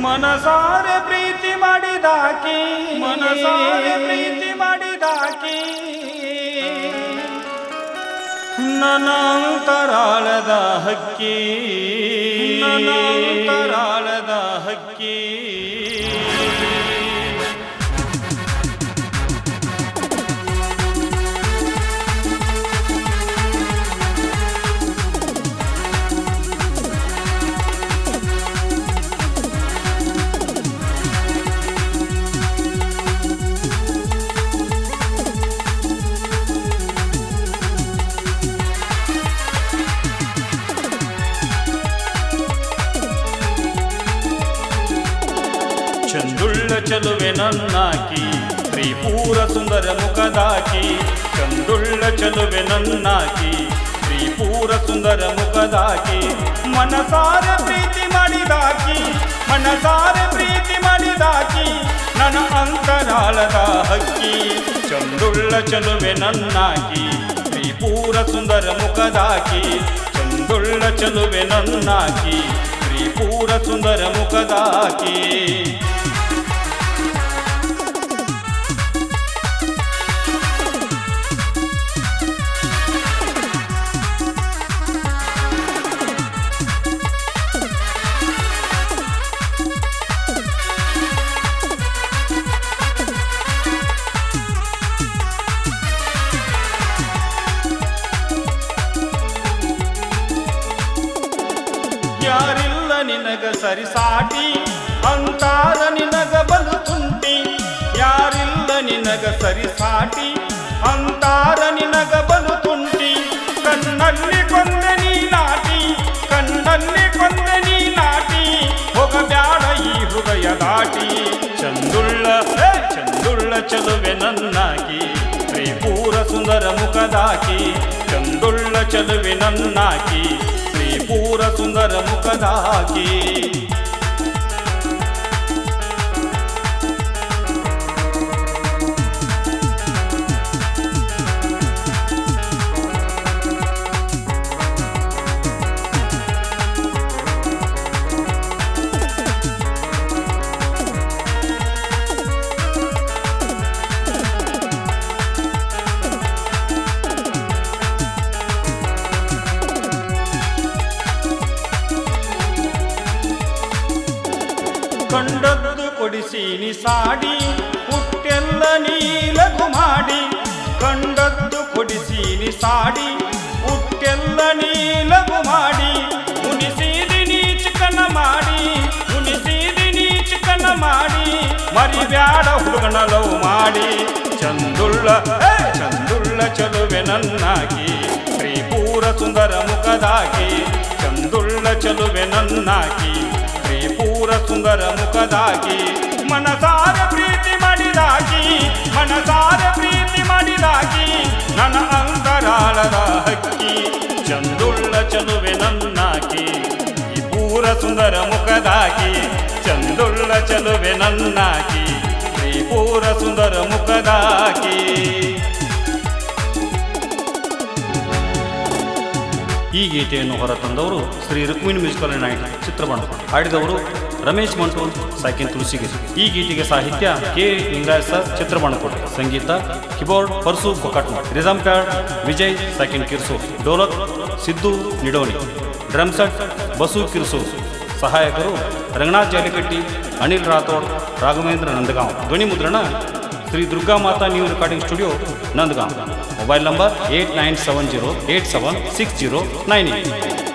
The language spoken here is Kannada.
ಮನಸಾರೆ ಪ್ರೀತಿ ಮಾಡಿದಾಕಿ ಮನಸಾರೆ ಪ್ರೀತಿ ಮಾಡಿದಾಕಿ ನನ್ನಂತರಾಳದ ಹಕ್ಕಿ ನನ್ನಂತರಾಳದ ಹಕ್ಕಿ ಚಂದುಳ್ಳ ಚಲುವೆ ನನ್ನಾಕಿ ತ್ರಿಪೂರ ಸುಂದರ ಮುಖದಾಕಿ ಚಂದುಳ್ಳ ಚಲುವೆ ನನ್ನಾಕಿ ತ್ರಿಪೂರ ಸುಂದರ ಮುಖದಾಕಿ ಮನಸಾರೆ ಪ್ರೀತಿ ಮಾಡಿದಾಕಿ ಮನಸಾರೆ ಪ್ರೀತಿ ಮಾಡಿದಾಕಿ ನನ್ನ ಅಂತರಾಳದ ಹಕ್ಕಿ ಚಂದುಳ್ಳ ಚಲುವೆ ನನ್ನಾಕಿ ತ್ರಿಪೂರ ಸುಂದರ ಮುಖದಾಕಿ ಚಂದುಳ್ಳ ಚಲುವೆ ನನ್ನಾಕಿ ತ್ರಿಪೂರ ಸುಂದರ ಮುಖದಾಕಿ ಯಾರಿಲ್ಲ ನಿನಗ ಸರಿಸಾಟಿ ಅಂತಾರ ನಿನಗ ಬಲು ತುಂಟಿ ಯಾರಿಲ್ಲ ನಿನಗ ಸರಿಸಾಟಿ ಅಂತಾರ ನಿನಗ ಬಲು ತುಂಟಿ ಕಣ್ಣಲ್ಲಿ ಕೊಂದೆ ನೀ ನಾಟಿ ಕಣ್ಣಲ್ಲಿ ಕೊಂದೆ ನೀ ನಾಟಿ ಹೋಗಬ್ಯಾಡ ಈ ಹೃದಯ ದಾಟಿ ಚಂದುಳ್ಳ ಚಂದುಳ್ಳ ಚಲುವೆ ನನ್ನಾಗಿ ತ್ರಿಪೂರ ಸುಂದರ ಮುಖದಾಕಿ ಚಂದುಳ್ಳ ಚಲುವೆ ನನ್ನಾಗಿ ತ್ರಿಪೂರ ಸುಂದರ ಮುಖದಾಕಿ ಕಂಡದ್ದು ಕೊಡಿಸೀನಿ ಸಾಡಿ ಹುಟ್ಟೆಲ್ಲ ನೀಲಗು ಮಾಡಿ ಕಂಡದ್ದು ಕೊಡಿಸೀನಿ ಸಾಡಿ ಹುಟ್ಟೆಲ್ಲ ನೀಲಗು ಮಾಡಿ ಉಣಿಸಿದಿನಿ ಚಿಕನ ಮಾಡಿ ಉಣಿಸಿದಿನಿ ಚಿಕನ ಮಾಡಿ ಮರಿಬ್ಯಾಡ ಹುಡುಗನ ಲವ್ ಮಾಡಿ ಚಂದುಳ್ಳ ಚಂದುಳ್ಳ ಚಲುವೆ ನನ್ನಾಗಿ ತ್ರಿಪೂರ ಸುಂದರ ಮುಖದಾಗಿ ಚಂದುಳ್ಳ ಚಲುವೆ ನನ್ನಾಗಿ ತ್ರಿಪೂರ ಸುಂದರ ಮುಖದಾಗಿ ಮನಸಾರೆ ಪ್ರೀತಿ ಮಾಡಿದಾಗಿ ಮನಸಾರೆ ಪ್ರೀತಿ ಮಾಡಿದಾಗಿ ನನ್ನ ಅಂತರಾಳದ ಹಕ್ಕಿ ಚಂದುಳ್ಳ ಚಲುವೆ ನನ್ನಾಗಿ ತ್ರಿಪೂರ ಸುಂದರ ಮುಖದಾಗಿ ಚಂದುಳ್ಳ ಚಲುವೆ ನನ್ನಾಗಿ ತ್ರಿಪೂರ ಸುಂದರ ಮುಖದಾಗಿ. ಈ ಗೀತೆಯನ್ನು ಹೊರತಂದವರು ಶ್ರೀ ರುಕ್ಮಿಣಿ ಮ್ಯೂಸಿಕಲ್ ನೈಟ್ ಚಿತ್ರಬಂಧ. ಹಾಡಿದವರು ರಮೇಶ್ ಮಂಟೂರ್, ಸಾಕಿನ್ ತುಳಸಿಗಿರಿ. ಈ ಗೀತೆಗೆ ಸಾಹಿತ್ಯ ಕೆ ಲಿಂಗರಾಜ್ ಸರ್, ಚಿತ್ರಬಂಧಕೋಟೆ. ಸಂಗೀತ keyboard Parsu Kokatna, rhythm pad Vijay ಸಾಕಿನ್ ಕಿರ್ಸು, ಡೋಲಕ್ ಸಿದ್ದು ನಿಡೋಣಿ, ಡ್ರಮ್ ಸೆಟ್ ಬಸು ಕಿರ್ಸು. ಸಹಾಯಕರು ರಂಗನಾಥ್ ಜಾಲಿಕಟ್ಟಿ, ಅನಿಲ್ ರಾಥೋಡ್, ರಾಘವೇಂದ್ರ ನಂದಗಾಂವ್. ಧ್ವನಿ ಮುದ್ರಣ Shri Durga Mata new recording studio, Nandagaon. Mobile number 8970876098.